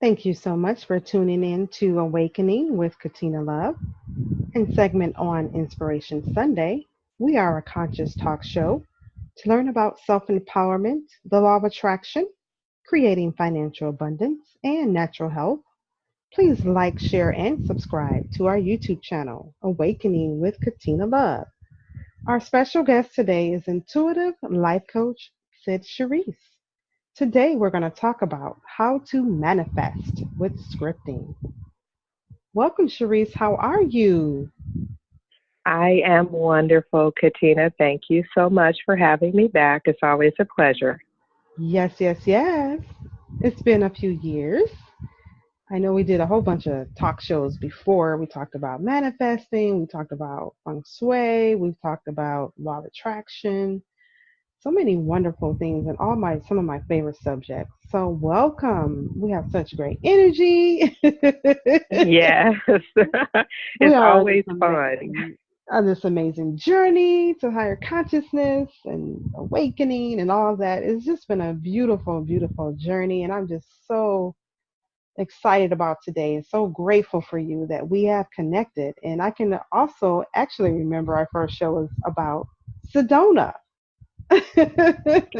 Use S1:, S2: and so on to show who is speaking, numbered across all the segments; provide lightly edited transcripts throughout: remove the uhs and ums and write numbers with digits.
S1: Thank you so much for tuning in to Awakening with Katina Love and segment on Inspiration Sunday. We are a conscious talk show to learn about self empowerment, the law of attraction, creating financial abundance, and natural health. Please like, share, and subscribe to our YouTube channel, Awakening with Katina Love. Our special guest today is intuitive life coach Sid Sherise. Today, we're going to talk about how to manifest with scripting. Welcome, Sherise. How are you?
S2: I am wonderful, Katina. Thank you so much for having me back. It's always a pleasure.
S1: Yes, yes, yes. It's been a few years. I know we did a whole bunch of talk shows before. We talked about manifesting, we talked about feng shui, we've talked about law of attraction, so many wonderful things, and all my some of my favorite subjects. So welcome. We have such great energy.
S2: Yes,
S1: We
S2: it's
S1: are
S2: always fun.
S1: on this amazing journey to higher consciousness and awakening and all of that. It's just been a beautiful, beautiful journey, and I'm just so excited about today and so grateful for you that we have connected. And I can also actually remember our first show was about Sedona.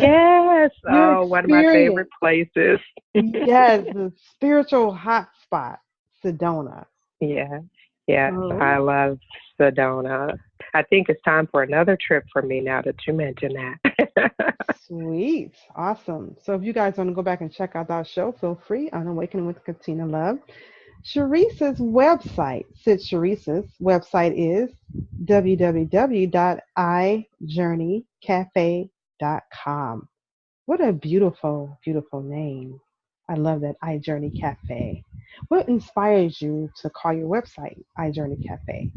S2: Yes,
S1: Your
S2: oh, one of my favorite
S1: experience.
S2: places.
S1: Yes, the spiritual hotspot, Sedona.
S2: Yeah, yes,
S1: Oh,
S2: I love Sedona. I think it's time for another trip for me now that you mention that.
S1: sweet. Awesome. So if you guys want to go back and check out that show, feel free on Awakening with Katina Love. Sharice's website, Sid Sharice's website is www.ijourneycafe.com. What a beautiful, beautiful name. I love that iJourney Cafe. What inspires you to call your website iJourney Cafe?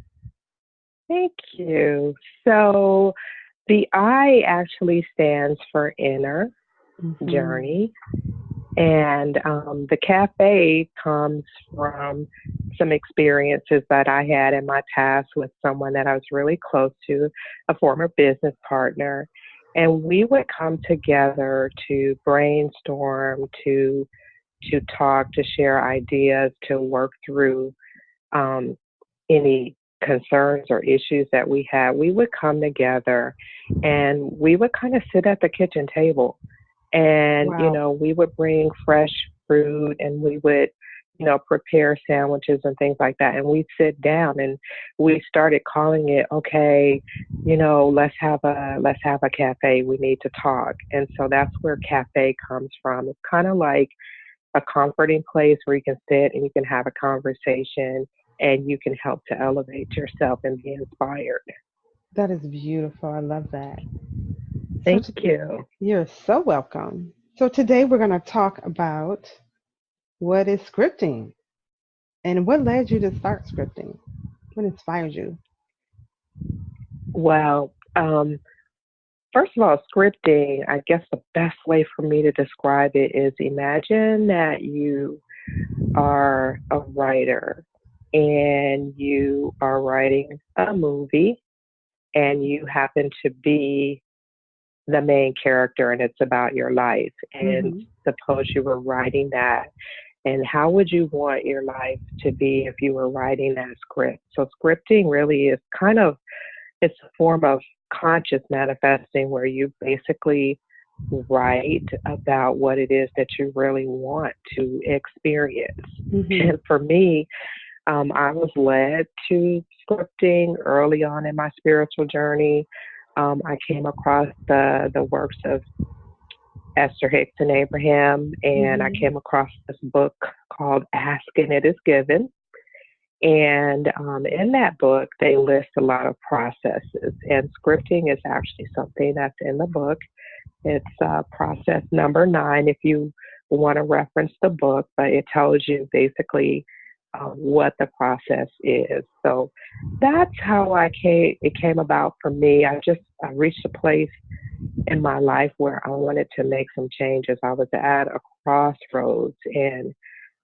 S2: Thank you. So the I actually stands for inner
S1: Hmm.
S2: journey. And the cafe comes from some experiences that I had in my past with someone that I was really close to, a former business partner. And we would come together to brainstorm, to talk, to share ideas, to work through um, any concerns or issues that we had. We would come together and we would kind of sit at the kitchen table and
S1: Wow.
S2: we would bring fresh fruit and we would prepare sandwiches and things like that, and we'd sit down and we started calling it, okay, let's have a cafe, we need to talk. And so that's where cafe comes from. It's kind of like a comforting place where you can sit and you can have a conversation and you can help to elevate yourself and be inspired.
S1: That is beautiful. I love that. So
S2: Thank you.
S1: you're so welcome. So today we're going to talk about what is scripting and what led you to start scripting. What inspired you?
S2: Well, first of all, scripting, I guess the best way for me to describe it is, imagine that you are a writer and you are writing a movie and you happen to be the main character and it's about your life. And
S1: Hmm.
S2: suppose you were writing that. And how would you want your life to be if you were writing that script? So scripting really is kind of, it's a form of conscious manifesting where you basically write about what it is that you really want to experience.
S1: Hmm.
S2: And for me, I was led to scripting early on in my spiritual journey. I came across the works of Esther Hicks and Abraham, and I
S1: Hmm.
S2: came across this book called Ask and It Is Given. And in that book, they list a lot of processes, and scripting is actually something that's in the book. It's process number 9 if you want to reference the book, but it tells you basically what the process is. So that's how it came about for me. I reached a place in my life where I wanted to make some changes. I was at a crossroads and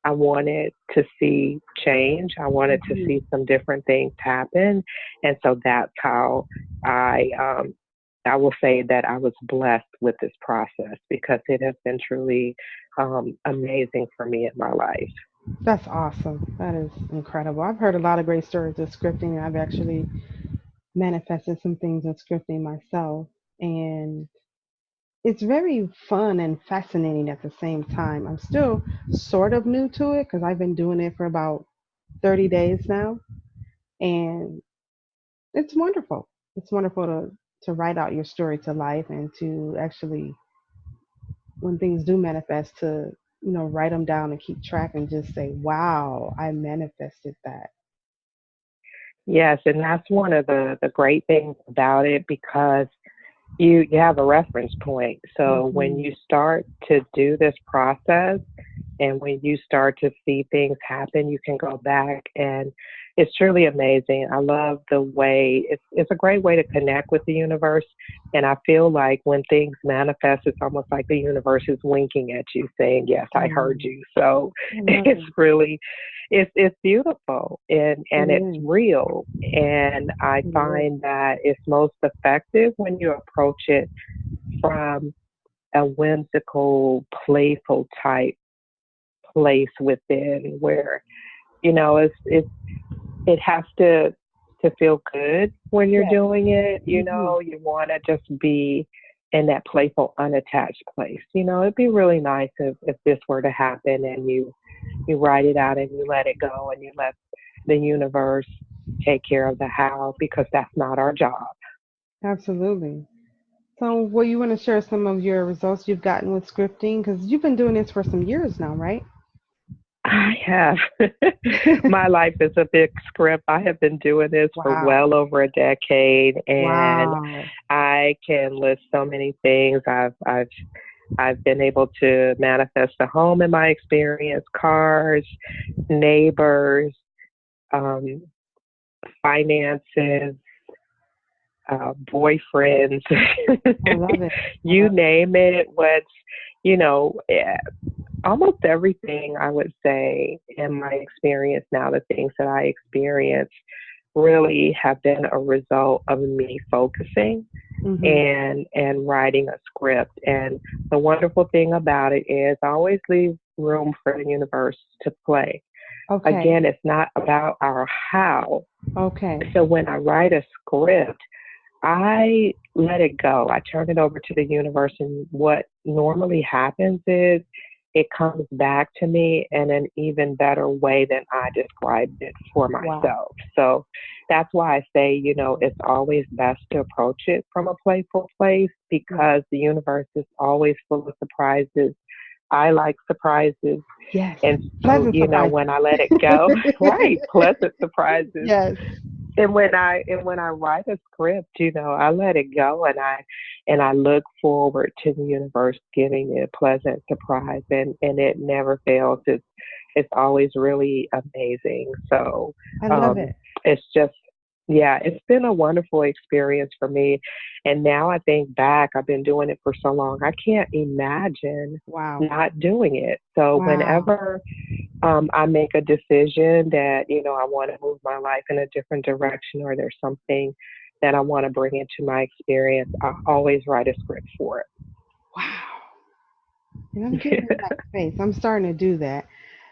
S2: I wanted to see change. I wanted to
S1: Hmm.
S2: see some different things happen. And so that's how I I will say that I was blessed with this process because it has been truly amazing for me in my life.
S1: That's awesome. That is incredible. I've heard a lot of great stories of scripting, and I've actually manifested some things with scripting myself. And it's very fun and fascinating at the same time. I'm still sort of new to it because I've been doing it for about 30 days now. And it's wonderful. It's wonderful to write out your story to life and to actually, when things do manifest, to write them down and keep track and just say, "Wow, I manifested that."
S2: Yes, and that's one of the great things about it because you have a reference point. So when
S1: Hmm.
S2: you start to do this process and when you start to see things happen, you can go back and it's truly amazing. I love the way it's a great way to connect with the universe. And I feel like when things manifest, it's almost like the universe is winking at you saying, yes,
S1: I
S2: I heard
S1: love,
S2: you. So
S1: I love
S2: it's
S1: it.
S2: really it's beautiful
S1: It
S2: and it's
S1: is.
S2: real. And I
S1: It is.
S2: find that it's most effective when you approach it from a whimsical, playful type place within where it has to feel good when you're
S1: Yes.
S2: doing it.
S1: Hmm.
S2: You want to just be in that playful, unattached place. It'd be really nice if this were to happen and you write it out and you let it go and you let the universe take care of the how because that's not our job.
S1: Absolutely. So, well, you want to share some of your results you've gotten with scripting? Because you've been doing this for some years now, right?
S2: I have. My life is a big script. I have been doing this for
S1: Wow.
S2: well over a decade, and
S1: Wow.
S2: I can list so many things. I've been able to manifest a home in my experience, cars, neighbors, um, finances, boyfriends,
S1: I love it. I
S2: you
S1: love it.
S2: name it. You know, eh, Almost everything I would say in my experience now, the things that I experience really have been a result of me focusing
S1: Hmm.
S2: and writing a script. And the wonderful thing about it is I always leave room for the universe to play.
S1: Okay.
S2: Again, it's not about our how.
S1: Okay.
S2: So when I write a script, I let it go. I turn it over to the universe. And what normally happens is it comes back to me in an even better way than I described it for
S1: Wow.
S2: myself. So that's why I say, it's always best to approach it from a playful place
S1: Yes.
S2: because the universe is always full of surprises. I like surprises.
S1: Yes.
S2: And so,
S1: Pleasant surprises.
S2: when I let it go, right, pleasant surprises
S1: Yes.
S2: and when I write a script, I let it go and I look forward to the universe giving me a pleasant surprise and it never fails. It's always really amazing. So
S1: I love
S2: um
S1: it.
S2: it's just yeah, it's been a wonderful experience for me. And now I think back, I've been doing it for so long, I can't imagine
S1: Wow.
S2: not doing it. So
S1: Wow.
S2: whenever I make a decision that, I want to move my life in a different direction or there's something that I want to bring into my experience, I always write a script for
S1: Wow. And I'm getting in
S2: it.
S1: that space. I'm starting to do that.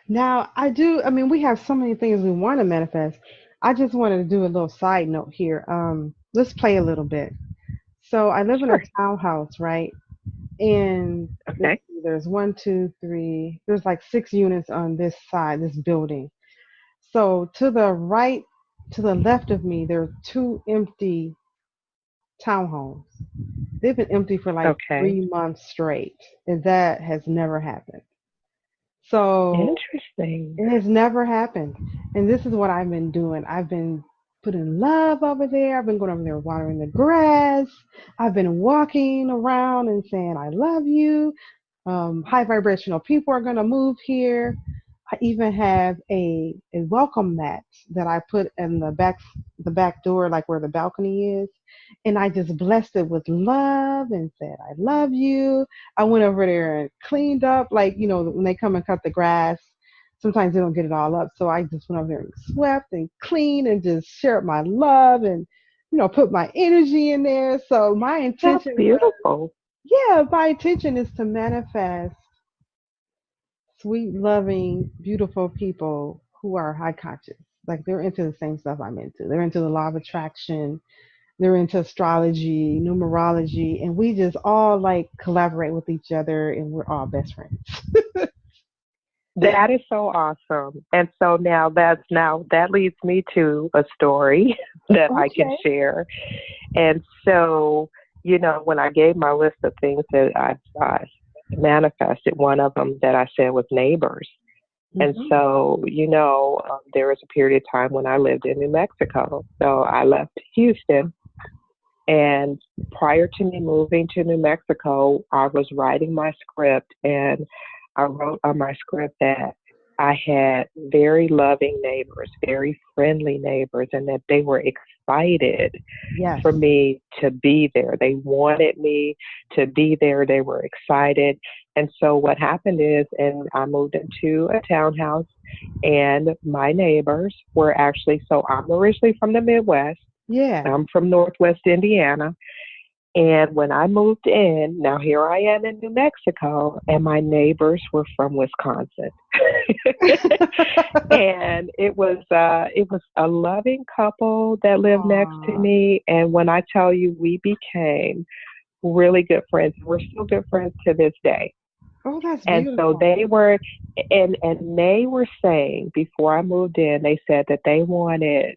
S1: Now, I mean, we have so many things we want to manifest. I just wanted to do a little side note here. Let's play a little bit. So I live in a
S2: Sure.
S1: townhouse, right? And let's
S2: Okay.
S1: see, there's one, two, three, there's like 6 units on this side, this building. So to the right, to the left of me, there are two empty townhomes. They've been empty for like
S2: Okay.
S1: 3 months straight, and that has never happened. So
S2: Interesting.
S1: it has never happened. And this is what I've been doing. I've been putting love over there. I've been going over there watering the grass. I've been walking around and saying, I love you. High vibrational people are going to move here. I even have a welcome mat that I put in the back door, like where the balcony is. And I just blessed it with love and said, I love you. I went over there and cleaned up, like, when they come and cut the grass, sometimes they don't get it all up. So I just went over there and swept and cleaned and just shared my love. And, put my energy in there. So my
S2: That's
S1: intention was,
S2: beautiful.
S1: yeah, my intention is to manifest sweet, loving, beautiful people who are high conscious. Like they're into the same stuff I'm into. They're into the law of attraction. They're into astrology, numerology, and we just all like collaborate with each other and we're all best friends.
S2: That is so awesome. And so now that leads me to a story that I can
S1: Okay.
S2: share. And so, when I gave my list of things that I manifested, one of them that I said was neighbors. And
S1: Hmm.
S2: so, there was a period of time when I lived in New Mexico. So I left Houston. And prior to me moving to New Mexico, I was writing my script, and I wrote on my script that I had very loving neighbors, very friendly neighbors, and that they were excited
S1: Yes.
S2: for me to be there. They wanted me to be there. They were excited. And so what happened is, and I moved into a townhouse, and my neighbors were actually, so I'm originally from the Midwest.
S1: Yeah.
S2: I'm from Northwest Indiana. And when I moved in, now here I am in New Mexico, and my neighbors were from Wisconsin. And it was a loving couple that lived next to
S1: Aw.
S2: me. And when I tell you, we became really good friends. We're still good friends to this day.
S1: Oh, that's
S2: And so
S1: beautiful.
S2: they were saying before I moved in, they said that they wanted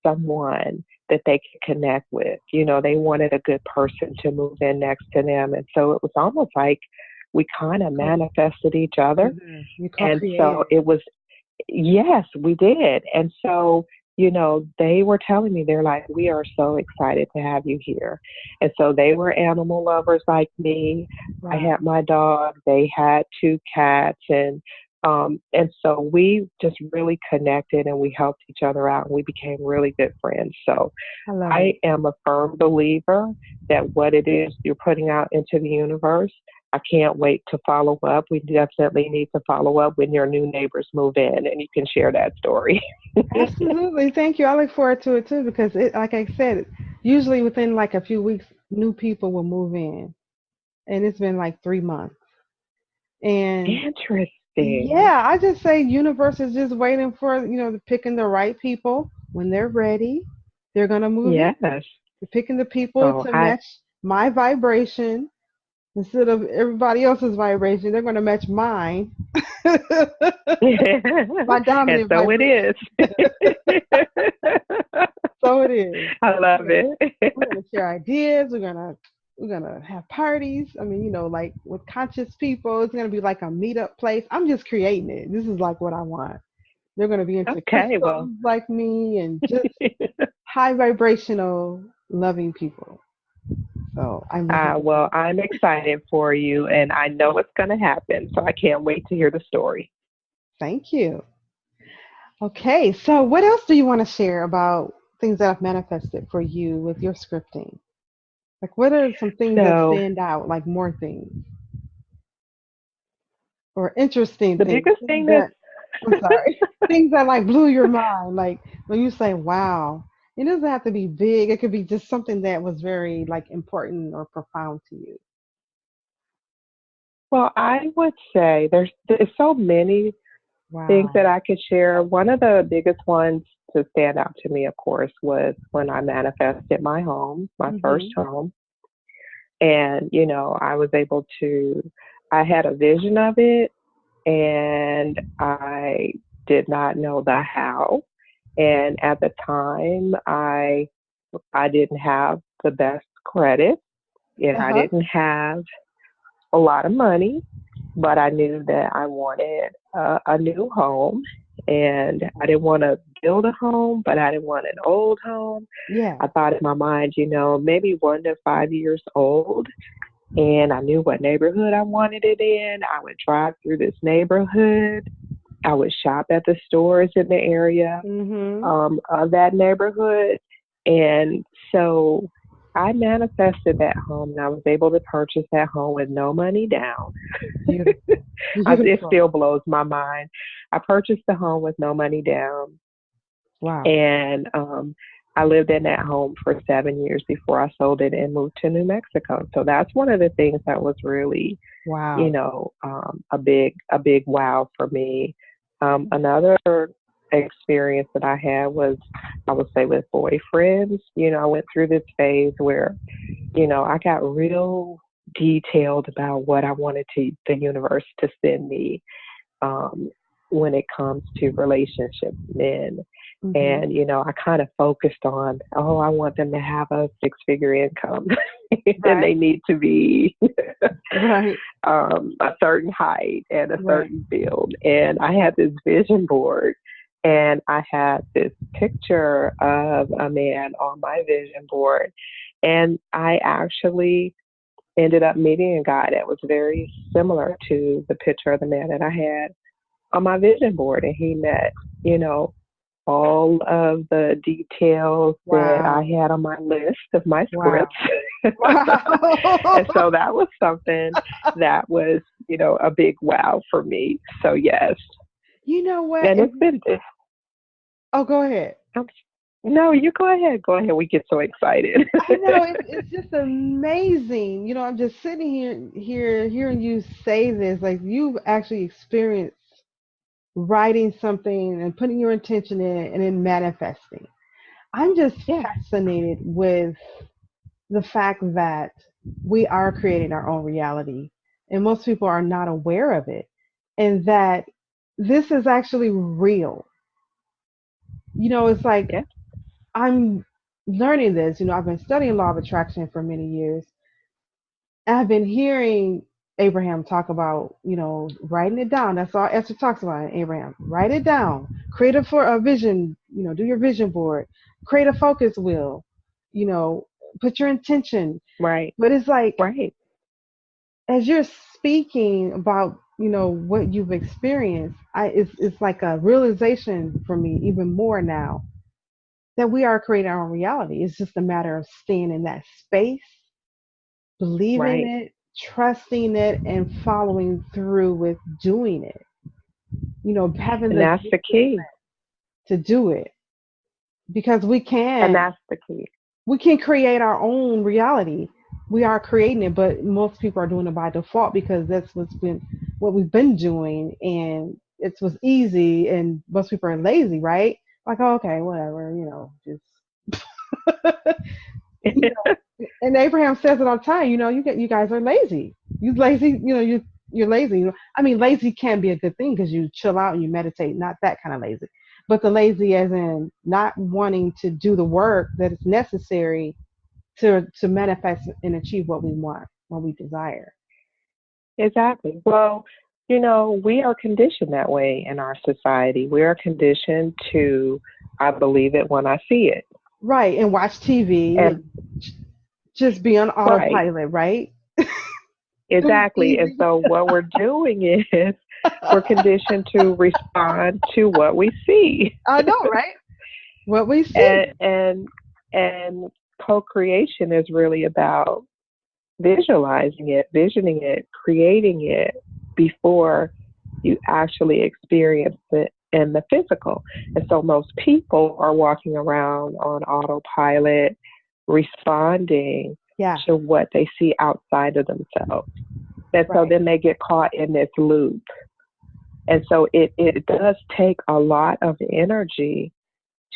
S2: someone that they could connect with. They wanted a good person to move in next to them. And so it was almost like we kind of
S1: Co-
S2: manifested each other.
S1: You
S2: And so
S1: co-created.
S2: it was, yes, we did. And so, they were telling me, they're like, we are so excited to have you here. And so they were animal lovers like me. I
S1: Wow.
S2: had my dog, they had two cats, and so we just really connected and we helped each other out and we became really good friends. So
S1: I love
S2: I
S1: it.
S2: am a firm believer that what it is you're putting out into the universe, I can't wait to follow up. We definitely need to follow up when your new neighbors move in and you can share that story.
S1: Absolutely. Thank you. I look forward to it too because like I said, usually within like a few weeks, new people will move in, and it's been like 3 months. And
S2: Interesting.
S1: yeah, I just say universe is just waiting for picking the right people. When they're ready, they're gonna move in.
S2: Yes.
S1: They're picking the people
S2: Oh,
S1: to
S2: I
S1: match my vibration instead of everybody else's vibration. They're gonna match mine, my
S2: and
S1: dominant
S2: so it
S1: vibration.
S2: is.
S1: So it is.
S2: I love
S1: We're gonna
S2: it.
S1: we're gonna share ideas. We're gonna have parties. I mean, like with conscious people, it's gonna be like a meetup place. I'm just creating it. This is like what I want. They're gonna be into
S2: Okay, well,
S1: crystals like me and just high vibrational, loving people. So I'm looking forward
S2: well,
S1: to
S2: I'm
S1: it.
S2: excited for you, and I know it's going to happen. So I can't wait to hear the story.
S1: Thank you. Okay, so what else do you want to share about things that have manifested for you with your scripting? Like, what are some things that
S2: So
S1: stand out, like more things or interesting
S2: the
S1: things?
S2: biggest
S1: Things
S2: thing that
S1: that, I'm sorry, things that like blew your mind. Like when you say, wow, it doesn't have to be big. It could be just something that was very like important or profound to you.
S2: well, I would say there's so many things
S1: Wow.
S2: that I could share. One of the biggest ones to stand out to me, of course, was when I manifested my home, my first
S1: Hmm.
S2: home. And, I was able to, I had a vision of it and I did not know the how. And at the time, I didn't have the best credit and I
S1: Uh-huh.
S2: didn't have a lot of money, but I knew that I wanted a new home and I didn't want to build a home, but I didn't want an old home.
S1: Yeah.
S2: I thought in my mind, maybe 1 to 5 years old. And I knew what neighborhood I wanted it in. I would drive through this neighborhood. I would shop at the stores in the area
S1: Hmm.
S2: of that neighborhood. And so I manifested that home and I was able to purchase that home with no money down.
S1: Beautiful.
S2: It still
S1: Beautiful.
S2: blows my mind. I purchased the home with no money down.
S1: Wow.
S2: And I lived in that home for 7 years before I sold it and moved to New Mexico. So that's one of the things that was really,
S1: Wow.
S2: a big wow for me. Another experience that I had was, I would say, with boyfriends. I went through this phase where, I got real detailed about what I wanted the universe to send me, um, when it comes to relationships, men.
S1: Hmm.
S2: And, I kind of focused on, oh, I want them to have a 6 figure income and
S1: Right.
S2: they need to be
S1: Right.
S2: a certain height and a
S1: Right.
S2: certain build. And I had this vision board and I had this picture of a man on my vision board. And I actually ended up meeting a guy that was very similar to the picture of the man that I had on my vision board. And he met, you know, all of the details that I
S1: Wow.
S2: had on my list of my
S1: Wow.
S2: scripts.
S1: Wow.
S2: And so that was something that was, a big wow for me. So yes.
S1: You know what?
S2: And it's been,
S1: Oh, go ahead.
S2: I'm, no, you go ahead. Go ahead. We get so excited.
S1: I know it's just amazing. I'm just sitting here hearing you say this. Like you've actually experienced writing something and putting your intention in it and then manifesting. I'm just
S2: Yeah,
S1: fascinated with the fact that we are creating our own reality and most people are not aware of it and that this is actually real. It's like
S2: yeah,
S1: I'm learning this. I've been studying law of attraction for many years. I've been hearing Abraham talk about, writing it down. That's all Esther talks about in Abraham. Write it down. Create a vision, do your vision board. Create a focus wheel, you know, put your intention.
S2: right,
S1: But it's like,
S2: right.
S1: as you're speaking about, what you've experienced, it's like a realization for me even more now that we are creating our own reality. It's just a matter of staying in that space, believing
S2: Right.
S1: it, trusting it, and following through with doing it. Having
S2: And
S1: the
S2: that's the
S1: discipline
S2: key.
S1: to do it because we
S2: And
S1: can
S2: that's the key.
S1: we can create our own reality. We are creating it, but most people are doing it by default because that's what we've been doing, and it's what's easy. And most people are lazy, right? Like, oh, okay, whatever, just you and Abraham says it all the time. You guys are lazy. You lazy. You're lazy. I mean, lazy can be a good thing because you chill out and you meditate. Not that kind of lazy, but the lazy as in not wanting to do the work that is necessary to manifest and achieve what we want, what we desire.
S2: Exactly. Well, we are conditioned that way in our society. We are conditioned to, I believe it when I see it.
S1: Right, and watch TV
S2: And
S1: and just be on
S2: right,
S1: autopilot, right? Too
S2: exactly. And
S1: easy.
S2: so what we're doing is we're conditioned to respond to what we see.
S1: I know, right? What we
S2: And
S1: see.
S2: and and co-creation is really about visualizing it, visioning it, creating it before you actually experience it in the physical. And so most people are walking around on autopilot, responding
S1: Yeah,
S2: to what they see outside of themselves. And so
S1: right.
S2: then they get caught in this loop. And so it does take a lot of energy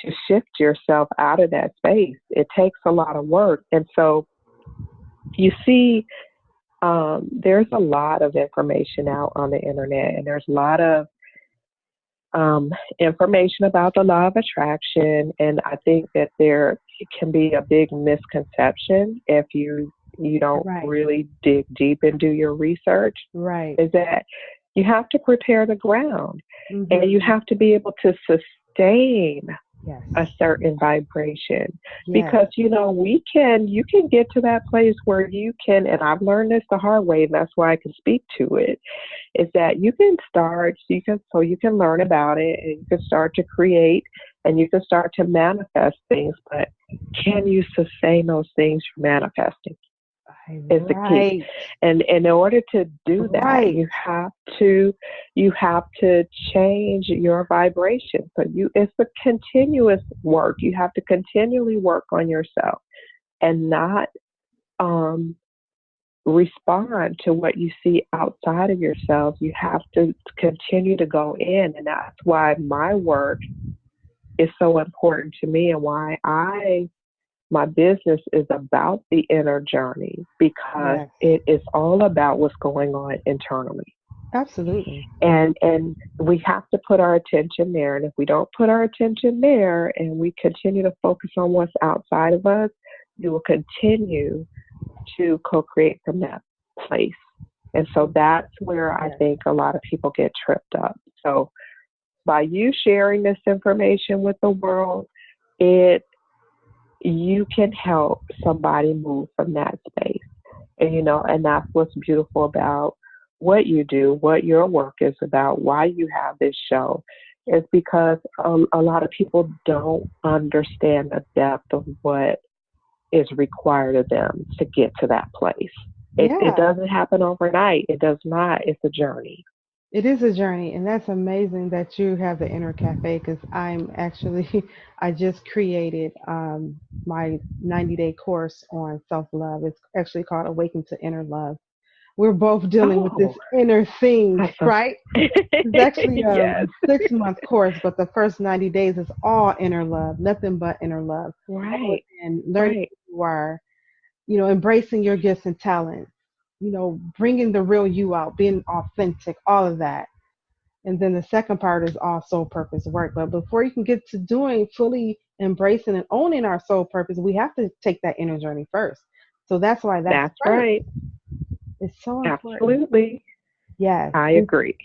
S2: to shift yourself out of that space. It takes a lot of work. And so you see, there's a lot of information out on the internet, and there's a lot of information about the law of attraction. And I think that there can be a big misconception if you don't
S1: Right,
S2: really dig deep and do your research.
S1: right.
S2: Is that you have to prepare the ground, and you
S1: Hmm.
S2: have to be able to sustain
S1: Yes,
S2: a certain vibration,
S1: yes.
S2: because you can get to that place where you can, and I've learned this the hard way, and that's why I can speak to it, is that you can learn about it, and you can start to create, and you can start to manifest things, but can you sustain those things you're manifesting? is the key.
S1: Right.
S2: And in order to do that,
S1: Right.
S2: you have to change your vibration. So it's a continuous work. You have to continually work on yourself and not um, respond to what you see outside of yourself. You have to continue to go in, and that's why my work is so important to me, and why my business is about the inner journey, because
S1: Yes.
S2: it is all about what's going on internally.
S1: Absolutely.
S2: And we have to put our attention there. And if we don't put our attention there and we continue to focus on what's outside of us, we will continue to co-create from that place. And so that's where I
S1: Yes.
S2: think a lot of people get tripped up. So by you sharing this information with the world, it you can help somebody move from that space. And and that's what's beautiful about what you do, what your work is about, why you have this show, is because a lot of people don't understand the depth of what is required of them to get to that place. It
S1: Yeah.
S2: doesn't happen overnight. It does not. It's a journey.
S1: It is a journey, and that's amazing that you have the inner cafe because I'm actually, I just created my 90-day course on self love. It's actually called Awaken to Inner Love. We're both dealing with
S2: Oh,
S1: this inner thing,
S2: awesome.
S1: right? It's actually a
S2: Yes.
S1: 6-month course, but the first 90 days is all inner love, nothing but inner love.
S2: Right.
S1: And learning
S2: Right.
S1: who you are, embracing your gifts and talents, bringing the real you out, being authentic, all of that. And then the second part is all soul purpose work. But before you can get to doing fully embracing and owning our soul purpose, we have to take that inner journey first. So that's why that's
S2: That's
S1: first.
S2: right.
S1: It's so important.
S2: Absolutely.
S1: Yes.
S2: I
S1: And
S2: agree.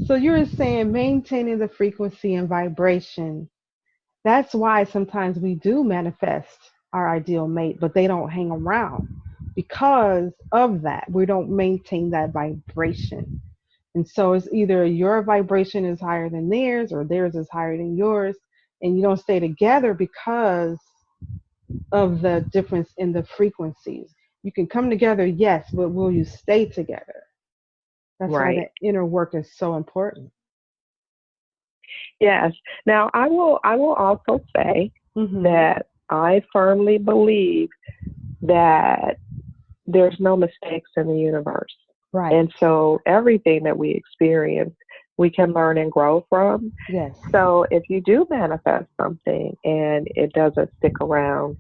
S1: so you were saying maintaining the frequency and vibration. That's why sometimes we do manifest our ideal mate, but they don't hang around because of that. We don't maintain that vibration. And so it's either your vibration is higher than theirs or theirs is higher than yours. And you don't stay together because of the difference in the frequencies. You can come together, yes, but will you stay together? That's why
S2: Right.
S1: that inner work is so important.
S2: Yes. Now, I will also say
S1: Hmm.
S2: that I firmly believe that there's no mistakes in the universe.
S1: Right.
S2: And so everything that we experience, we can learn and grow from.
S1: Yes.
S2: So if you do manifest something and it doesn't stick around,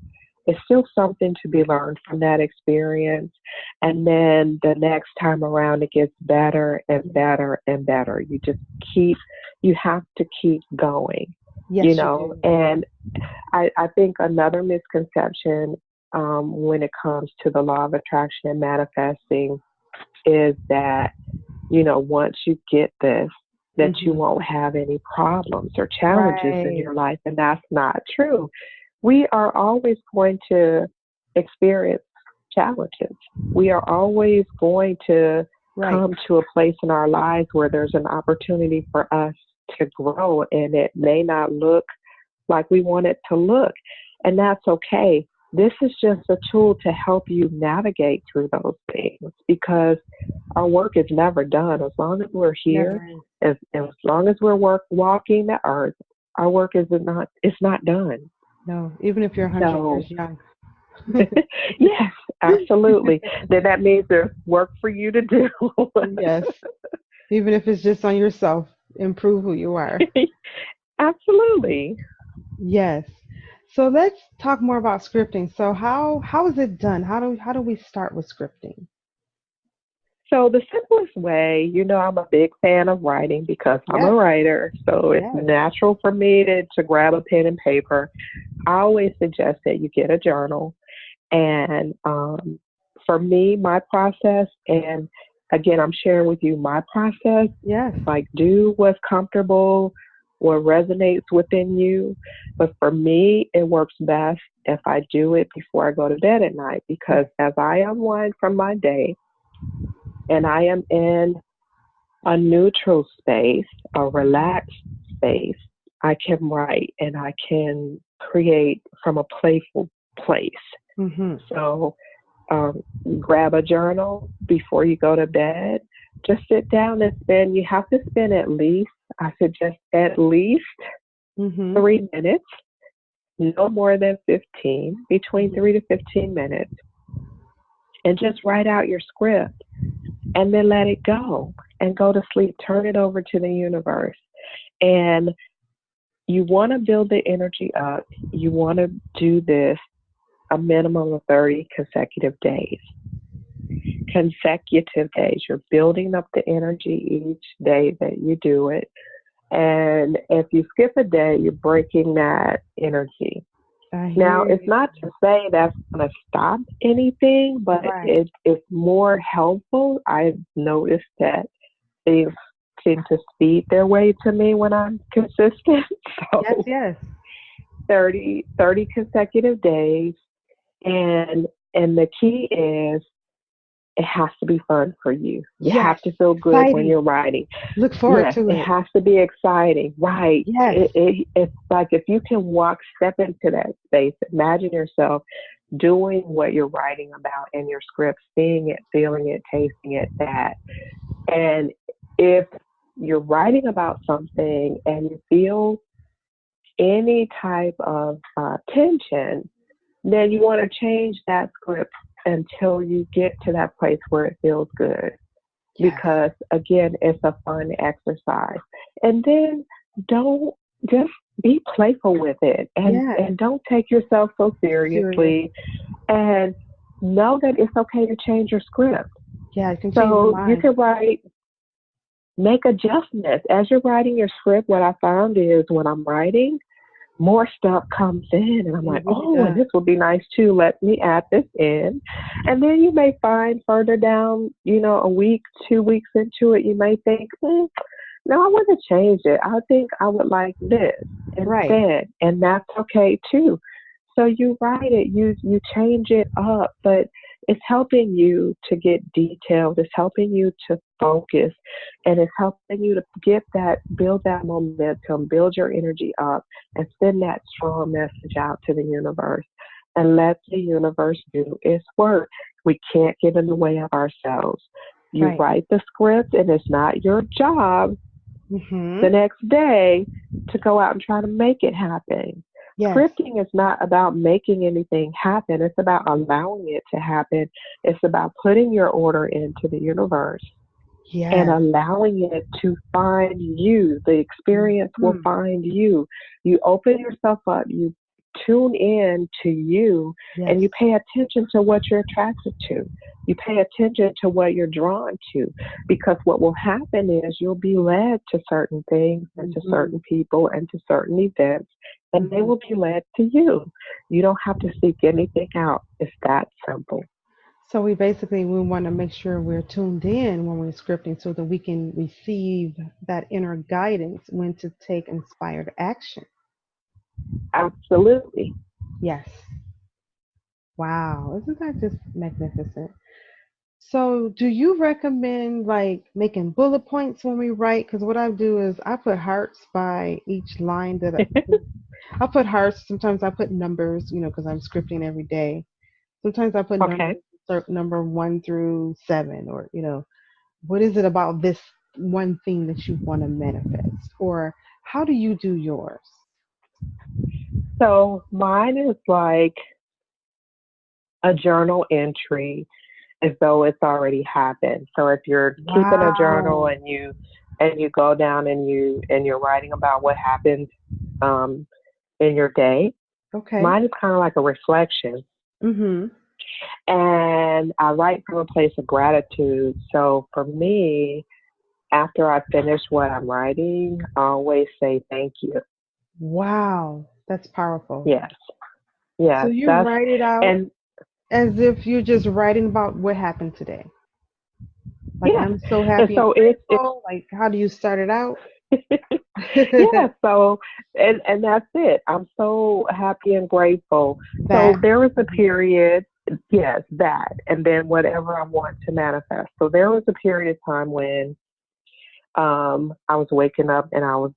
S2: it's still something to be learned from that experience. And then the next time around, it gets better and better and better. You have to keep going,
S1: Yes, you do.
S2: and I think another misconception when it comes to the law of attraction and manifesting is that, once you get this, that you
S1: Hmm.
S2: won't have any problems or challenges in
S1: Right.
S2: your life. And that's not true. We are always going to experience challenges. We are always going to
S1: Right.
S2: come to a place in our lives where there's an opportunity for us to grow, and it may not look like we want it to look. And that's okay. This is just a tool to help you navigate through those things, because our work is never done. As long as we're here,
S1: Never is.
S2: as long as we're walking the earth, our work is not it's not done.
S1: No, even if you're 100
S2: So
S1: years young.
S2: yes, absolutely. Then that means there's work for you to do.
S1: Yes. Even if it's just on yourself, improve who you are.
S2: Absolutely.
S1: Yes. So let's talk more about scripting. So how is it done? How do we start with scripting?
S2: So the simplest way, I'm a big fan of writing because I'm a
S1: Yes.
S2: writer. So it's
S1: Yes.
S2: natural for me to grab a pen and paper. I always suggest that you get a journal. And for me, my process, and again, I'm sharing with you my process,
S1: Yes.
S2: like do what's comfortable, what resonates within you. But for me, it works best if I do it before I go to bed at night, because as I unwind from my day and I am in a neutral space, a relaxed space, I can write and I can create from a playful place.
S1: Mhm.
S2: So um, grab a journal before you go to bed. Just sit down and spend, you have to spend at least, I suggest at least
S1: Mhm.
S2: 3 minutes, no more than 15, between
S1: Mhm.
S2: 3 to 15 minutes, and just write out your script and then let it go and go to sleep. Turn it over to the universe. And you want to build the energy up. You want to do this a minimum of 30 consecutive days. Consecutive days. You're building up the energy each day that you do it. And if you skip a day, you're breaking that energy.
S1: I
S2: Now,
S1: hear
S2: it's
S1: you.
S2: not to say that's going to stop anything, but
S1: Right.
S2: it's more helpful. I've noticed that things seem to speed their way to me when I'm consistent.
S1: Yes,
S2: So
S1: yes.
S2: 30 consecutive days. And, and the key is it has to be fun for you. You
S1: Yes.
S2: have to feel good when
S1: Exciting.
S2: you're writing.
S1: Look forward
S2: Yes,
S1: to
S2: it
S1: it.
S2: has to be exciting, right?
S1: Yes.
S2: It's like if you can step into that space, imagine yourself doing what you're writing about in your script, seeing it, feeling it, tasting it, that. And if you're writing about something and you feel any type of tension, then you want to change that script until you get to that place where it feels good.
S1: Yes.
S2: Because again, it's a fun exercise. And then don't just be playful with it,
S1: Yes.
S2: and don't take yourself so
S1: Serious.
S2: seriously, and know that it's okay to change your script.
S1: Yeah, you can change your
S2: So you
S1: mind.
S2: can make adjustments as you're writing your script. What I found is when I'm writing, more stuff comes in and I'm
S1: It
S2: like,
S1: really
S2: oh, and
S1: does.
S2: this would be nice too. Let me add this in. And then you may find further down, a week, 2 weeks into it, you may think, no, I want to change it. I think I would like this
S1: Right.
S2: instead. And that's okay too. So you write it, you change it up, but it's helping you to get detailed. It's helping you to focus, and it's helping you to build that momentum, build your energy up, and send that strong message out to the universe, and let the universe do its work. We can't get in the way of ourselves. You
S1: Right.
S2: write the script, and it's not your job the
S1: Mhm.
S2: next day to go out and try to make it happen.
S1: Yes.
S2: Scripting is not about making anything happen. It's about allowing it to happen. It's about putting your order into the universe and
S1: Yes.
S2: allowing it to find you. The experience will
S1: Mhm.
S2: find you. You open yourself up, you tune in to you, and
S1: Yes.
S2: you pay attention to what you're attracted to. You pay attention to what you're drawn to, because what will happen is you'll be led to certain things and to
S1: Mhm.
S2: certain people and to certain events, and they
S1: Mhm.
S2: will be led to you. You don't have to seek anything out. It's that simple.
S1: So we want to make sure we're tuned in when we're scripting so that we can receive that inner guidance when to take inspired action.
S2: Absolutely.
S1: Yes. Wow. Isn't that just magnificent? So, do you recommend like making bullet points when we write? Because what I do is I put hearts by each line I put hearts. Sometimes I put numbers, because I'm scripting every day. Sometimes I put
S2: Okay.
S1: numbers, number 1 through 7, or what is it about this one thing that you want to manifest, or how do you do yours?
S2: So mine is like a journal entry as though it's already happened. So if you're keeping a journal
S1: Wow.
S2: and you go down and you're writing about what happened um, in your day,
S1: Okay.
S2: mine is kind of like a reflection.
S1: Mhm.
S2: And I write from a place of gratitude. So for me, after I finish what I'm writing, I always say thank you.
S1: Wow. That's powerful.
S2: Yes,
S1: So
S2: yes,
S1: you
S2: that's
S1: write it out
S2: and
S1: as if you're just writing about what happened today. Like,
S2: yeah,
S1: I'm so
S2: and
S1: happy and
S2: so it's
S1: grateful. Like, how do you start it out?
S2: yeah, so and that's it. I'm so happy and grateful. So
S1: That.
S2: there was a
S1: Mhm.
S2: period, yes, that, and then whatever I want to manifest. So there was a period of time when I was waking up and I was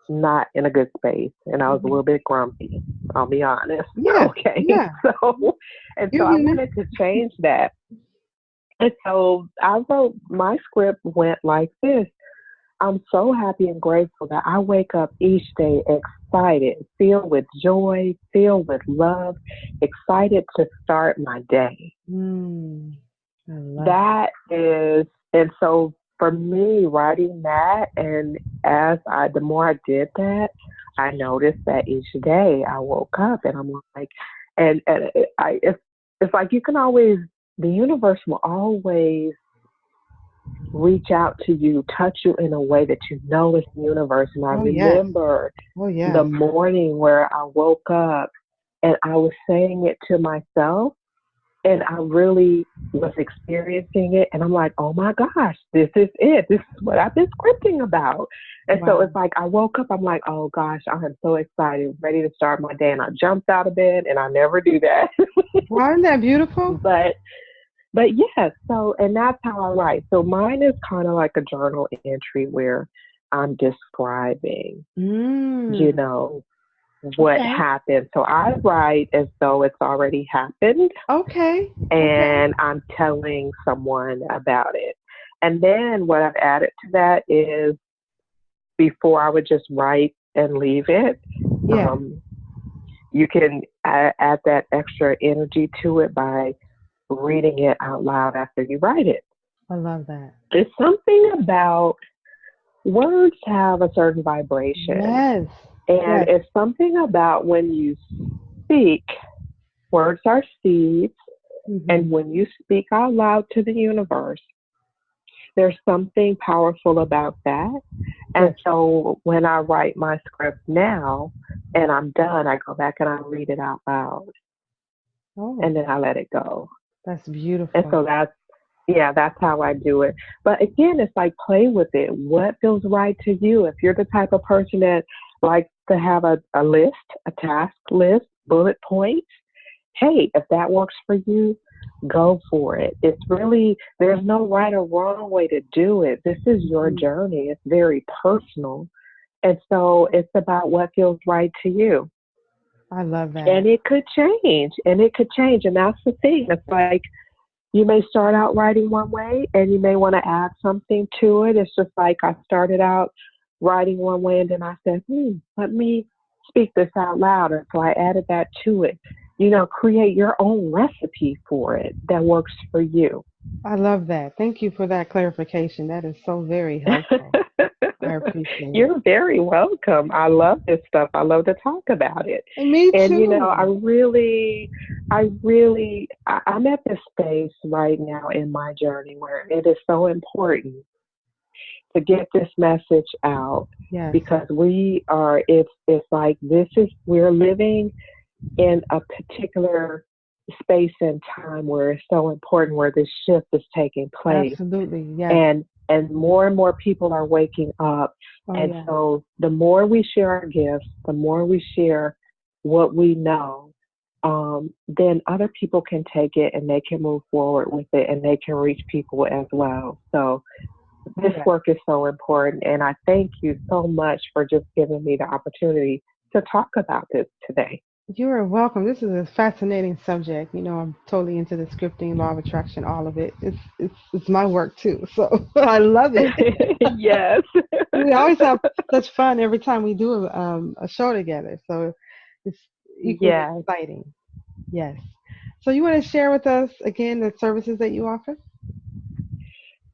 S2: not in a good space, and I was a
S1: Mhm.
S2: little bit grumpy. I'll be honest.
S1: Yeah,
S2: Okay,
S1: yeah.
S2: so
S1: You're
S2: I
S1: human.
S2: wanted to change that, and so I wrote my script went like this. I'm so happy and grateful that I wake up each day excited, filled with joy, filled with love, excited to start my day.
S1: Mm, I love it.
S2: That is, and so for me, writing that, and the more I did that, I noticed that each day I woke up and I'm like, it's like you can always, the universe will always reach out to you, touch you in a way that you know is the universe. And I
S1: Oh yes.
S2: remember
S1: Oh
S2: the
S1: yes.
S2: morning where I woke up and I was saying it to myself, and I really was experiencing it. And I'm like, oh my gosh, this is it. This is what I've been scripting about. And so
S1: Wow.
S2: it's like I woke up, I'm like, oh gosh, I am so excited, ready to start my day. And I jumped out of bed, and I never do that.
S1: Wow, isn't that beautiful?
S2: but but yes, so and that's how I write. So mine is kind of like a journal entry where I'm describing, you
S1: Mm.
S2: know, what
S1: Okay.
S2: happened. So I write as though it's already happened,
S1: Okay. Okay.
S2: and I'm telling someone about it. And then what I've added to that is, before I would just write and leave it,
S1: Yeah.
S2: um, you can add that extra energy to it by reading it out loud after you write it.
S1: I love that.
S2: There's something about words have a certain vibration,
S1: Yes.
S2: and
S1: Yes.
S2: it's something about when you speak, words are seeds,
S1: Hmm.
S2: and when you speak out loud to the universe, there's something powerful about that. And
S1: Yes.
S2: so when I write my script now and I'm done, I go back and I read it out loud,
S1: Oh,
S2: and then I let it go.
S1: that's
S2: And
S1: beautiful.
S2: so yeah, that's how I do it. But again, it's like play with it. What feels right to you? If you're the type of person that likes to have a list, a task list, bullet points, hey, if that works for you, go for it. It's really, there's no right or wrong way to do it. This is your
S1: Mhm.
S2: journey. It's very personal. And so it's about what feels right to you.
S1: I love
S2: And
S1: that.
S2: it could change. And it could change. And that's the thing. It's like you may start out writing one way and you may want to add something to it. It's just like I started out writing one way and then I said, let me speak this out loud. And so I added that to it. Create your own recipe for it that works for you.
S1: I love that. Thank you for that clarification. That is so very helpful. I appreciate it.
S2: You're very welcome. I love this stuff. I love to talk about it.
S1: And me
S2: And
S1: too.
S2: I'm at this space right now in my journey where it is so important to get this message out,
S1: Yes.
S2: because it's like we're living in a particular space and time where it's so important, where this shift is taking place,
S1: Absolutely. Yes.
S2: and more people are waking up.
S1: Oh
S2: And
S1: yeah.
S2: so the more we share our gifts, the more we share what we know, then other people can take it and they can move forward with it and they can reach people as well. So this
S1: Yes.
S2: work is so important, and I thank you so much for just giving me the opportunity to talk about this today.
S1: You are welcome. This is a fascinating subject. I'm totally into the scripting, law of attraction, all of it. It's my work too. So I love it.
S2: Yes.
S1: We always have such fun every time we do a show together. So it's equally
S2: Yes.
S1: exciting. Yes. So you want to share with us again the services that you offer?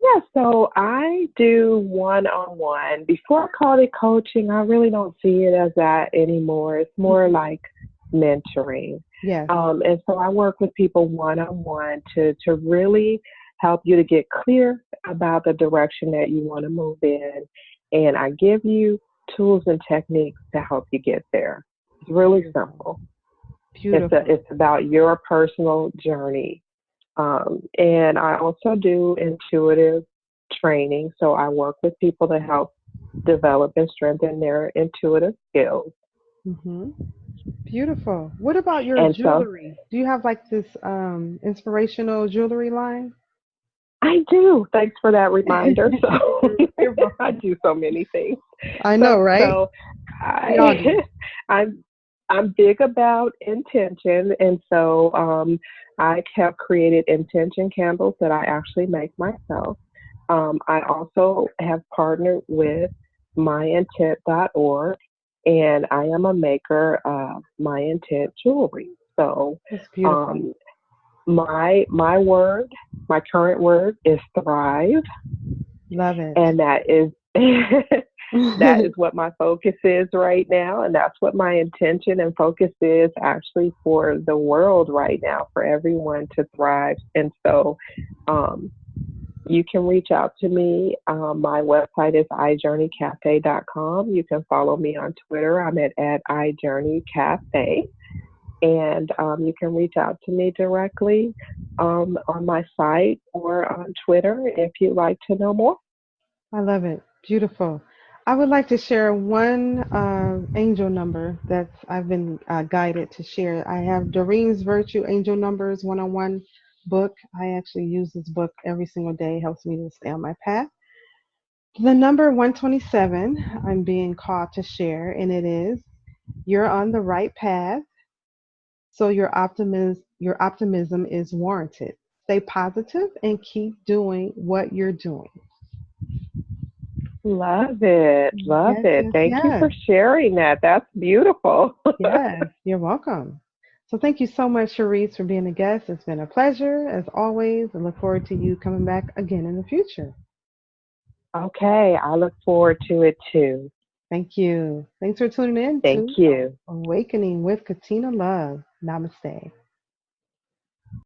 S2: Yeah, so I do one-on-one. Before I called it coaching, I really don't see it as that anymore. It's more
S1: Mhm.
S2: like mentoring.
S1: Yes.
S2: And so I work with people one-on-one to really help you to get clear about the direction that you want to move in. And I give you tools and techniques to help you get there. It's really
S1: Beautiful.
S2: simple.
S1: Beautiful.
S2: It's about your personal journey. And I also do intuitive training. So I work with people to help develop and strengthen their intuitive skills.
S1: Hmm. Beautiful. What about your
S2: And so
S1: jewelry? Do you have like this inspirational jewelry line?
S2: I do. Thanks for that reminder. So
S1: You're welcome.
S2: I do so many things.
S1: I know,
S2: So
S1: right?
S2: so
S1: We all
S2: I
S1: do.
S2: I'm I'm big about intention, and so I have created intention candles that I actually make myself. I also have partnered with myintent.org, and I am a maker of my intent jewelry. So
S1: That's beautiful.
S2: um, my word, my current word is thrive,
S1: Love it.
S2: and that is that is what my focus is right now, and that's what my intention and focus is actually for the world right now, for everyone to thrive. And so um, you can reach out to me. My website is ijourneycafe.com. You can follow me on Twitter. I'm at ijourneycafe. And you can reach out to me directly on my site or on Twitter if you'd like to know more.
S1: I love it. Beautiful. I would like to share one angel number that I've been guided to share. I have Doreen's Virtue Angel Numbers 101 book. I actually use this book every single day. It helps me to stay on my path. The number 127 I'm being called to share, and it is you're on the right path, so your optimism is warranted. Stay positive and keep doing what you're doing.
S2: Love it. Love
S1: Yes,
S2: it.
S1: yes,
S2: Thank you
S1: yes.
S2: for sharing that. That's beautiful.
S1: Yes, you're welcome. So thank you so much, Sherise, for being a guest. It's been a pleasure, as always. I look forward to you coming back again in the future.
S2: Okay, I look forward to it too.
S1: Thank you. Thanks for tuning in
S2: Thank
S1: to
S2: you.
S1: Awakening with Katina Love. Namaste.